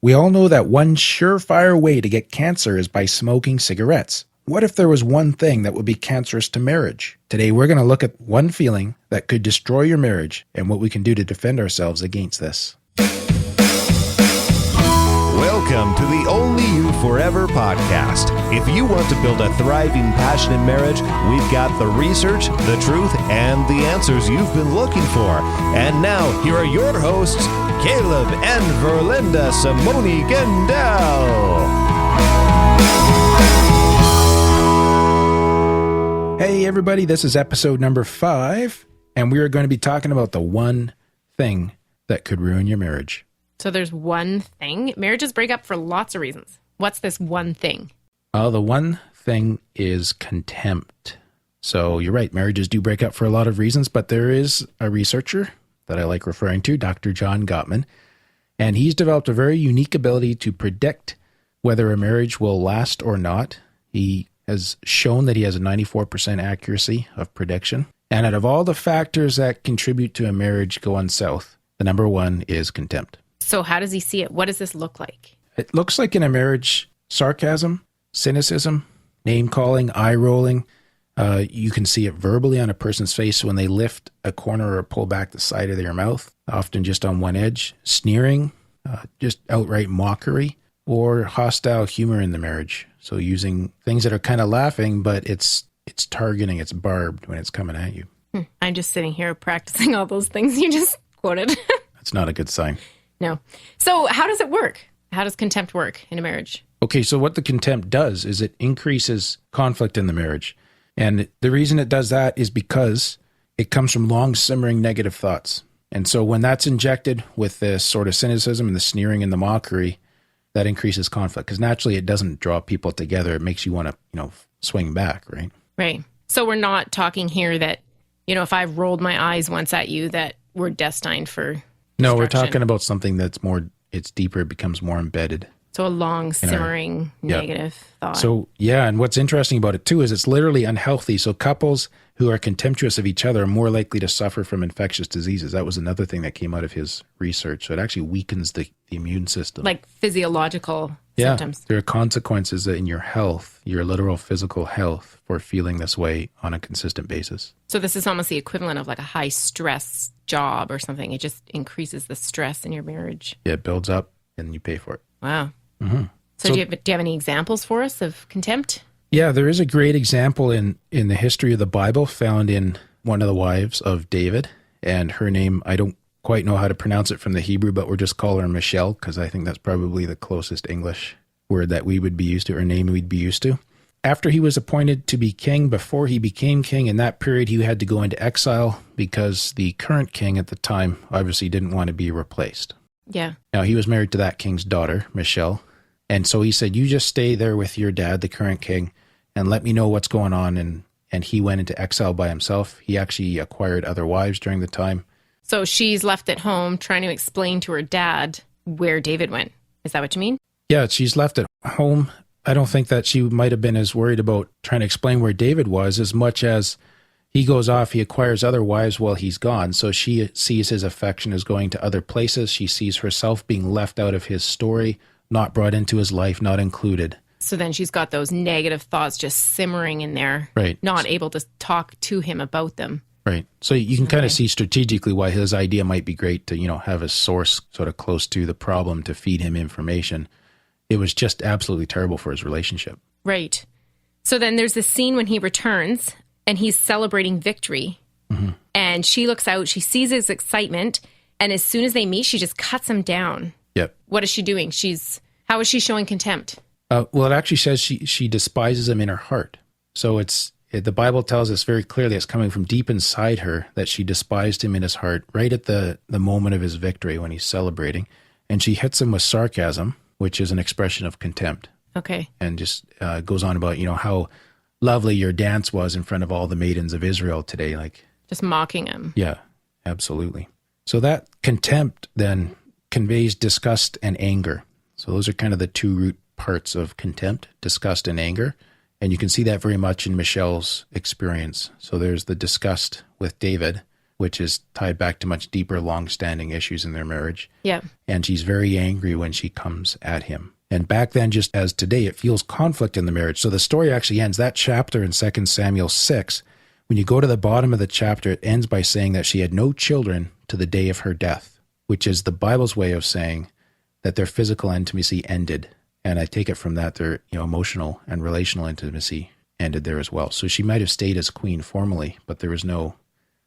We all know that one surefire way to get cancer is by smoking cigarettes. What if there was one thing that would be cancerous to marriage? Today we're going to look at one feeling that could destroy your marriage and what we can do to defend ourselves against this. Welcome to the Only You Forever podcast. If you want to build a thriving, passionate marriage, we've got the research, the truth, and the answers you've been looking for. And now, here are your hosts, Caleb and Verlinda Simone Gendel. Hey everybody, this is episode number 5, and we are going to be talking about the one thing that could ruin your marriage. So there's one thing. Marriages break up for lots of reasons. What's this one thing? The one thing is contempt. So you're right, marriages do break up for a lot of reasons, but there is a researcher that I like referring to, Dr. John Gottman, and he's developed a very unique ability to predict whether a marriage will last or not. He has shown that he has a 94% accuracy of prediction. And out of all the factors that contribute to a marriage going south, the number one is contempt. So how does he see it? What does this look like? It looks like in a marriage, sarcasm, cynicism, name-calling, eye-rolling. You can see it verbally on a person's face when they lift a corner or pull back the side of their mouth, often just on one edge. Sneering, just outright mockery, or hostile humor in the marriage. So using things that are kind of laughing, but it's targeting, it's barbed when it's coming at you. I'm just sitting here practicing all those things you just quoted. That's not a good sign. No. So how does it work? How does contempt work in a marriage? Okay, so what the contempt does is it increases conflict in the marriage. And the reason it does that is because it comes from long-simmering negative thoughts. And so when that's injected with this sort of cynicism and the sneering and the mockery, that increases conflict. Because naturally it doesn't draw people together. It makes you want to, swing back, right? Right. So we're not talking here that, if I rolled my eyes once at you, that we're destined for No, we're talking about something that's it's deeper, it becomes more embedded. So a long-simmering negative thought. So, yeah, and what's interesting about it, too, is it's literally unhealthy. So couples who are contemptuous of each other are more likely to suffer from infectious diseases. That was another thing that came out of his research. So it actually weakens the immune system. Like physiological symptoms. There are consequences in your health, your literal physical health, for feeling this way on a consistent basis. So this is almost the equivalent of like a high-stress job or something. It just increases the stress in your marriage. Yeah, it builds up and you pay for it. Wow. Mm-hmm. So do you have any examples for us of contempt? Yeah, there is a great example in the history of the Bible found in one of the wives of David. And her name, I don't quite know how to pronounce it from the Hebrew, but we'll just call her Michelle because I think that's probably the closest English word that we would be used to, or name we'd be used to. After he was appointed to be king, before he became king, in that period he had to go into exile because the current king at the time obviously didn't want to be replaced. Yeah. Now, he was married to that king's daughter, Michelle. And so he said, you just stay there with your dad, the current king, and let me know what's going on. And he went into exile by himself. He actually acquired other wives during the time. So she's left at home trying to explain to her dad where David went. Is that what you mean? Yeah, she's left at home. I don't think that she might have been as worried about trying to explain where David was as much as he goes off, he acquires other wives while he's gone. So she sees his affection as going to other places. She sees herself being left out of his story, not brought into his life, not included. So then she's got those negative thoughts just simmering in there, right? Not able to talk to him about them. Right. So you can kind of see strategically why his idea might be great to, have a source sort of close to the problem to feed him information. It was just absolutely terrible for his relationship. Right. So then there's this scene when he returns and he's celebrating victory. Mm-hmm. And she looks out, she sees his excitement, and as soon as they meet, she just cuts him down. Yep. What is she doing? How is she showing contempt? Well, it actually says she despises him in her heart. So the Bible tells us very clearly it's coming from deep inside her that she despised him in his heart right at the moment of his victory when he's celebrating. And she hits him with sarcasm, which is an expression of contempt. Okay. And just goes on about, how lovely your dance was in front of all the maidens of Israel today. Like just mocking him. Yeah, absolutely. So that contempt then conveys disgust and anger. So those are kind of the two root parts of contempt, disgust and anger. And you can see that very much in Michelle's experience. So there's the disgust with David which is tied back to much deeper, long-standing issues in their marriage. Yeah. And she's very angry when she comes at him. And back then, just as today, it feels conflict in the marriage. So the story actually ends, that chapter in 2 Samuel 6, when you go to the bottom of the chapter, it ends by saying that she had no children to the day of her death, which is the Bible's way of saying that their physical intimacy ended. And I take it from that their emotional and relational intimacy ended there as well. So she might have stayed as queen formally, but there's no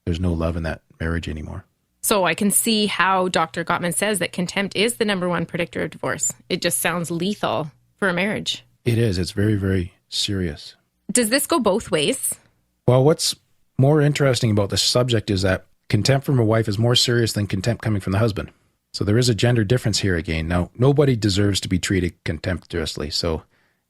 love in that marriage anymore. So I can see how Dr. Gottman says that contempt is the number one predictor of divorce. It just sounds lethal for a marriage. It is. It's very, very serious. Does this go both ways? Well, what's more interesting about this subject is that contempt from a wife is more serious than contempt coming from the husband. So there is a gender difference here again. Now, nobody deserves to be treated contemptuously. So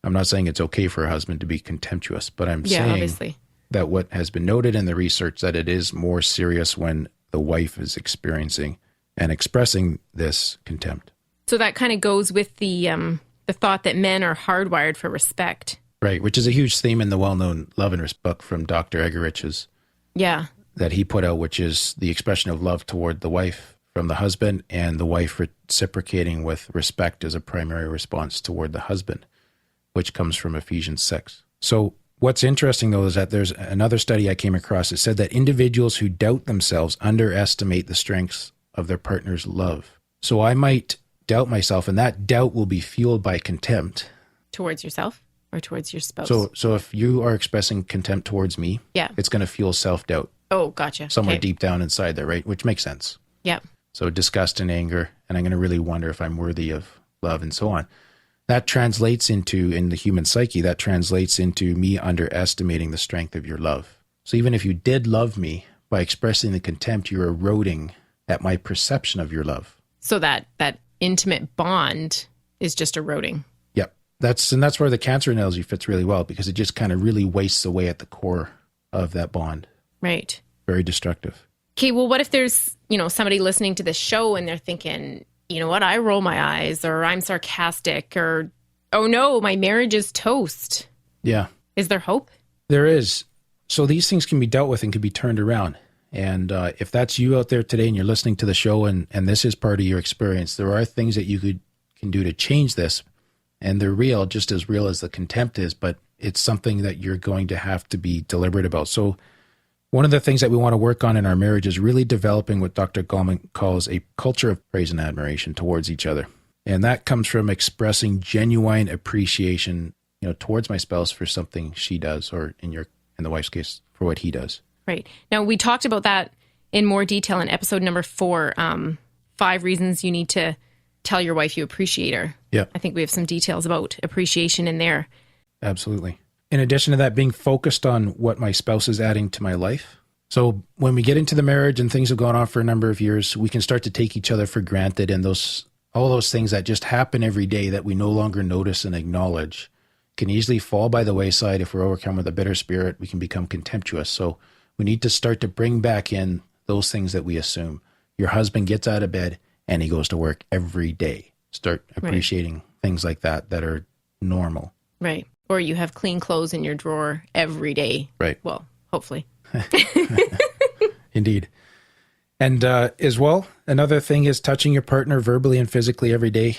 I'm not saying it's okay for a husband to be contemptuous, but I'm saying obviously that what has been noted in the research that it is more serious when the wife is experiencing and expressing this contempt. So that kind of goes with the thought that men are hardwired for respect. Right, which is a huge theme in the well-known Love and Respect book from Dr. Egerich's. Yeah. That he put out, which is the expression of love toward the wife from the husband, and the wife reciprocating with respect as a primary response toward the husband, which comes from Ephesians 6. So what's interesting, though, is that there's another study I came across that said that individuals who doubt themselves underestimate the strengths of their partner's love. So I might doubt myself, and that doubt will be fueled by contempt. Towards yourself or towards your spouse? So if you are expressing contempt towards me, it's going to fuel self-doubt. Oh, gotcha. Somewhere deep down inside there, right? Which makes sense. Yeah. So disgust and anger, and I'm going to really wonder if I'm worthy of love and so on. That translates into, in the human psyche, that translates into me underestimating the strength of your love. So even if you did love me, by expressing the contempt, you're eroding at my perception of your love. So that intimate bond is just eroding. Yep. That's where the cancer analogy fits really well, because it just kind of really wastes away at the core of that bond. Right. Very destructive. Okay, well, what if there's, somebody listening to this show and they're thinking, you know what, I roll my eyes, or I'm sarcastic, or, oh no, my marriage is toast. Yeah. Is there hope? There is. So these things can be dealt with and can be turned around. And if that's you out there today and you're listening to the show and this is part of your experience, there are things that you can do to change this. And they're real, just as real as the contempt is, but it's something that you're going to have to be deliberate about. So one of the things that we want to work on in our marriage is really developing what Dr. Gottman calls a culture of praise and admiration towards each other. And that comes from expressing genuine appreciation, towards my spouse for something she does, or in the wife's case, for what he does. Right. Now, we talked about that in more detail in episode number 4, 5 reasons you need to tell your wife you appreciate her. Yeah. I think we have some details about appreciation in there. Absolutely. In addition to that, being focused on what my spouse is adding to my life. So when we get into the marriage and things have gone on for a number of years, we can start to take each other for granted, and all those things that just happen every day that we no longer notice and acknowledge can easily fall by the wayside. If we're overcome with a bitter spirit, we can become contemptuous. So we need to start to bring back in those things that we assume. Your husband gets out of bed and he goes to work every day. Start appreciating things like that are normal. Right. Or you have clean clothes in your drawer every day. Right. Well, hopefully. Indeed. And as well, another thing is touching your partner verbally and physically every day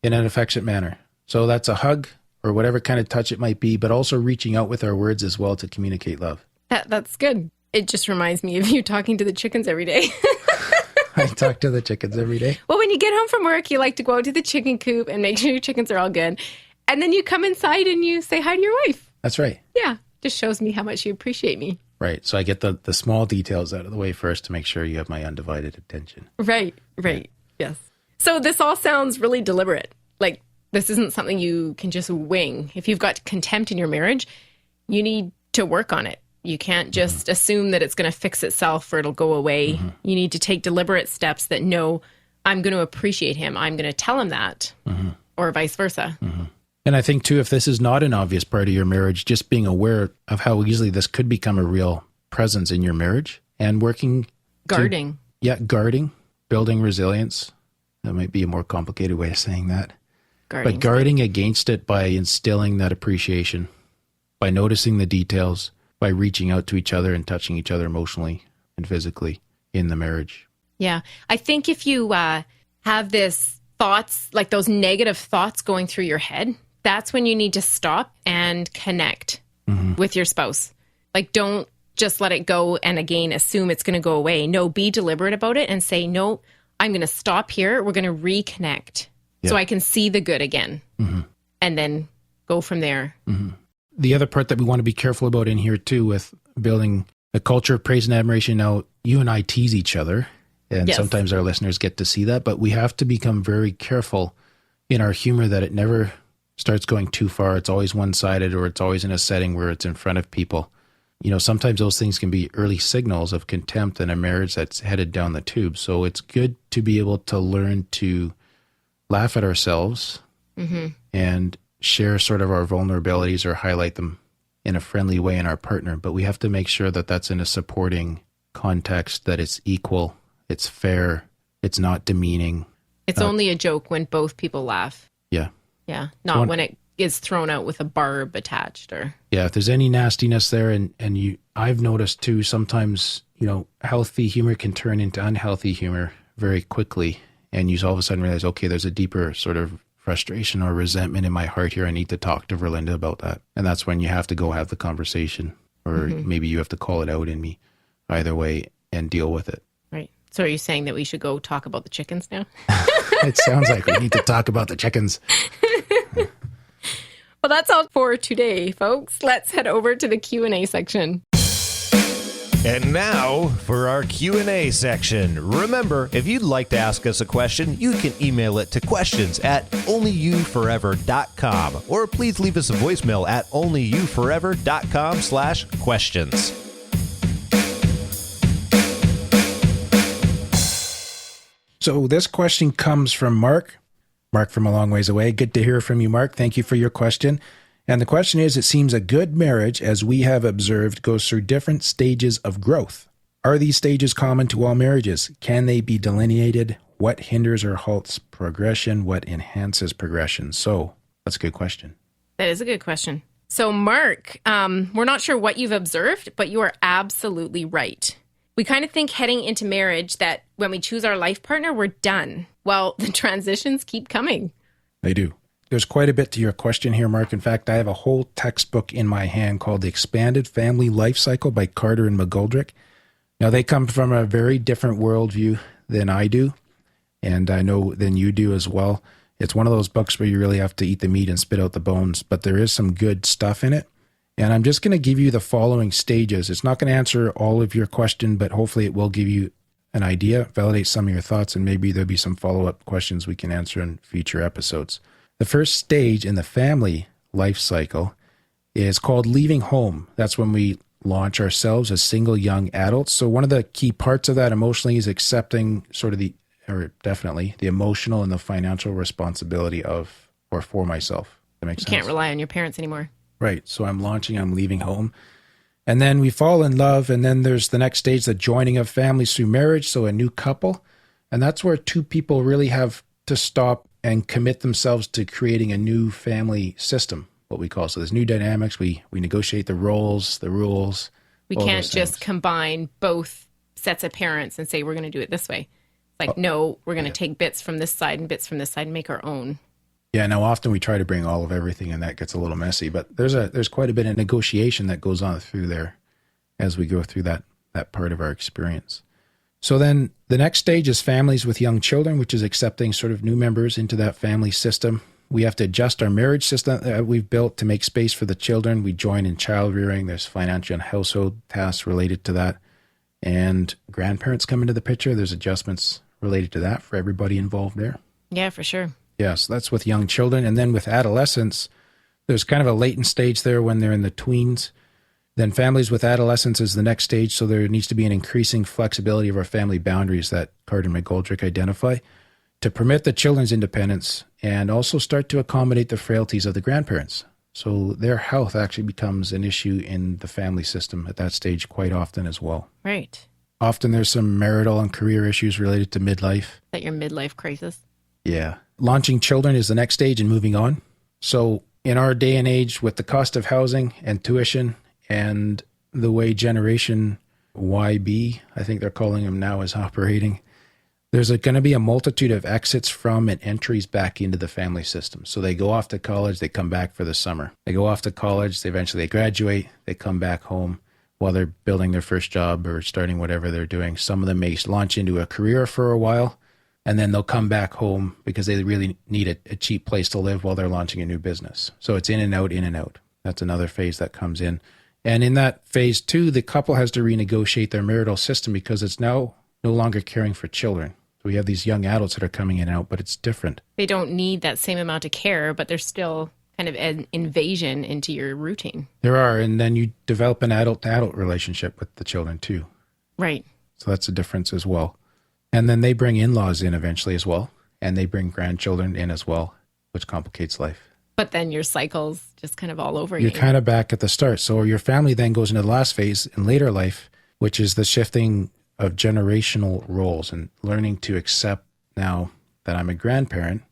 in an affectionate manner. So that's a hug or whatever kind of touch it might be, but also reaching out with our words as well to communicate love. That's good. It just reminds me of you talking to the chickens every day. I talk to the chickens every day. Well, when you get home from work, you like to go out to the chicken coop and make sure your chickens are all good. And then you come inside and you say hi to your wife. That's right. Yeah. Just shows me how much you appreciate me. Right. So I get the small details out of the way first to make sure you have my undivided attention. Right. Yes. So this all sounds really deliberate. Like, this isn't something you can just wing. If you've got contempt in your marriage, you need to work on it. You can't just assume that it's going to fix itself or it'll go away. You need to take deliberate steps that no, I'm going to appreciate him. I'm going to tell him that, or vice versa. And I think, too, if this is not an obvious part of your marriage, just being aware of how easily this could become a real presence in your marriage and working. Guarding. Guarding, building resilience. That might be a more complicated way of saying that. Guarding. But guarding against it by instilling that appreciation, by noticing the details, by reaching out to each other and touching each other emotionally and physically, in the marriage. Yeah. I think if you have this thoughts, like those negative thoughts going through your head, that's when you need to stop and connect with your spouse. Like, don't just let it go and again assume it's going to go away. No, be deliberate about it and say, no, I'm going to stop here. We're going to reconnect so I can see the good again and then go from there. The other part that we want to be careful about in here too, with building a culture of praise and admiration. Now, you and I tease each other, and sometimes our listeners get to see that, but we have to become very careful in our humor that it never starts going too far. It's always one-sided, or it's always in a setting where it's in front of people. You know, sometimes those things can be early signals of contempt in a marriage that's headed down the tube. So it's good to be able to learn to laugh at ourselves and share sort of our vulnerabilities or highlight them in a friendly way in our partner. But we have to make sure that that's in a supporting context, that it's equal, it's fair, it's not demeaning. It's only a joke when both people laugh. Yeah. Yeah. Not when it is thrown out with a barb attached or. Yeah. If there's any nastiness there, and I've noticed too, sometimes, you know, healthy humor can turn into unhealthy humor very quickly. And you all of a sudden realize, okay, there's a deeper sort of frustration or resentment in my heart here. I need to talk to Verlinda about that. And that's when you have to go have the conversation, or maybe you have to call it out in me, either way, and deal with it. Right. So are you saying that we should go talk about the chickens now? It sounds like we need to talk about the chickens. Well, that's all for today, folks. Let's head over to the Q&A section. And now for our Q&A section. Remember, if you'd like to ask us a question, you can email it to questions@onlyyouforever.com, or please leave us a voicemail at onlyyouforever.com/questions. So this question comes from Mark. Mark from a long ways away. Good to hear from you, Mark. Thank you for your question. And the question is, it seems a good marriage, as we have observed, goes through different stages of growth. Are these stages common to all marriages? Can they be delineated? What hinders or halts progression? What enhances progression? So that's a good question. That is a good question. So Mark, we're not sure what you've observed, but you are absolutely right. We kind of think heading into marriage that when we choose our life partner, we're done. Well, the transitions keep coming. They do. There's quite a bit to your question here, Mark. In fact, I have a whole textbook in my hand called The Expanded Family Life Cycle by Carter and McGoldrick. Now, they come from a very different worldview than I do, and I know than you do as well. It's one of those books where you really have to eat the meat and spit out the bones, but there is some good stuff in it. And I'm just going to give you the following stages. It's not going to answer all of your question, but hopefully it will give you an idea, validate some of your thoughts, and maybe there'll be some follow-up questions we can answer in future episodes. The first stage in the family life cycle is called leaving home. That's when we launch ourselves as single young adults. So one of the key parts of that emotionally is accepting definitely the emotional and the financial responsibility of or for myself. That makes sense. You can't rely on your parents anymore. Right. So I'm leaving home. And then we fall in love. And then there's the next stage, the joining of families through marriage. So a new couple. And that's where two people really have to stop and commit themselves to creating a new family system, what we call. So there's new dynamics. We negotiate the roles, the rules. We can't just combine both sets of parents and say, we're going to do it this way. Like, no, we're going to take bits from this side and bits from this side and make our own. Yeah, now often we try to bring all of everything, and that gets a little messy. But there's quite a bit of negotiation that goes on through there as we go through that part of our experience. So then the next stage is families with young children, which is accepting sort of new members into that family system. We have to adjust our marriage system that we've built to make space for the children. We join in child rearing. There's financial and household tasks related to that. And grandparents come into the picture. There's adjustments related to that for everybody involved there. Yeah, for sure. Yes, that's with young children. And then with adolescents, there's kind of a latent stage there when they're in the tweens. Then families with adolescents is the next stage. So there needs to be an increasing flexibility of our family boundaries that Carter and McGoldrick identify to permit the children's independence and also start to accommodate the frailties of the grandparents. So their health actually becomes an issue in the family system at that stage quite often as well. Right. Often there's some marital and career issues related to midlife. Is that your midlife crisis? Yeah. Launching children is the next stage and moving on. So in our day and age, with the cost of housing and tuition and the way generation YB, I think they're calling them now, is operating. There's going to be a multitude of exits from and entries back into the family system. So they go off to college, they come back for the summer. They go off to college, they graduate, they come back home while they're building their first job or starting whatever they're doing. Some of them may launch into a career for a while, and then they'll come back home because they really need a cheap place to live while they're launching a new business. So it's in and out, in and out. That's another phase that comes in. And in that phase too, the couple has to renegotiate their marital system because it's now no longer caring for children. So we have these young adults that are coming in and out, but it's different. They don't need that same amount of care, but there's still kind of an invasion into your routine. There are, and then you develop an adult-to-adult relationship with the children too. Right. So that's a difference as well. And then they bring in-laws in eventually as well, and they bring grandchildren in as well, which complicates life. But then your cycle's just kind of all over You're again. kind of back at the start. So your family then goes into the last phase in later life, which is the shifting of generational roles and learning to accept now that I'm a grandparent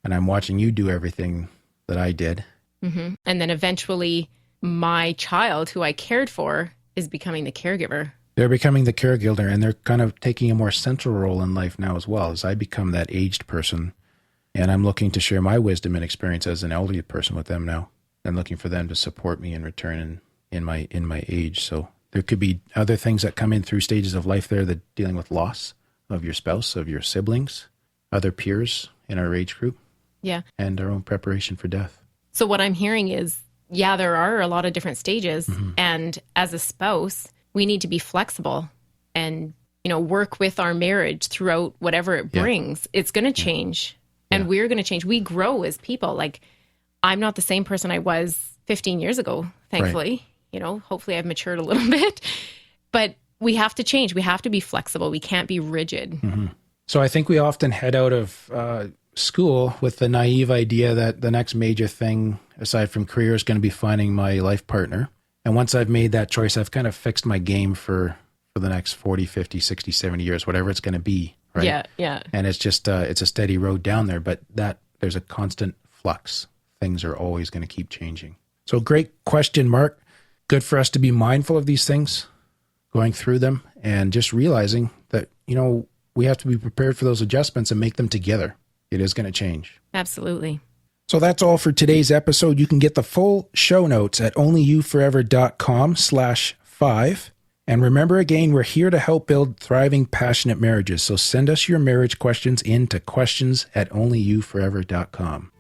and I'm watching you do everything that I did. Mm-hmm. And then eventually my child, who I cared for, is becoming the caregiver. They're becoming the caregiver, and they're kind of taking a more central role in life now as well, as I become that aged person. And I'm looking to share my wisdom and experience as an elderly person with them now, and looking for them to support me in return in my age. So there could be other things that come in through stages of life there, that dealing with loss of your spouse, of your siblings, other peers in our age group. Yeah. And our own preparation for death. So what I'm hearing is, yeah, there are a lot of different stages. Mm-hmm. And as a spouse, we need to be flexible and, work with our marriage throughout whatever it brings. Yeah. It's going to change. Yeah. And we're going to change. We grow as people. Like, I'm not the same person I was 15 years ago, thankfully. Right. Hopefully I've matured a little bit. But we have to change. We have to be flexible. We can't be rigid. Mm-hmm. So I think we often head out of school with the naive idea that the next major thing, aside from career, is going to be finding my life partner. And once I've made that choice, I've kind of fixed my game for the next 40, 50, 60, 70 years, whatever it's going to be. Right? Yeah, yeah. And it's just, it's a steady road down there, but there's a constant flux. Things are always going to keep changing. So great question, Mark. Good for us to be mindful of these things, going through them, and just realizing that, we have to be prepared for those adjustments and make them together. It is going to change. Absolutely. So that's all for today's episode. You can get the full show notes at onlyyouforever.com/5. And remember, again, we're here to help build thriving, passionate marriages. So send us your marriage questions in to questions@onlyyouforever.com.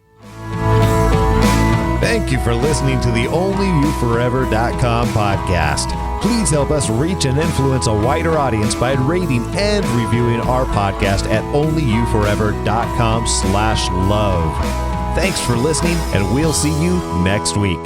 Thank you for listening to the onlyyouforever.com podcast. Please help us reach and influence a wider audience by rating and reviewing our podcast at onlyyouforever.com/love. Thanks for listening, and we'll see you next week.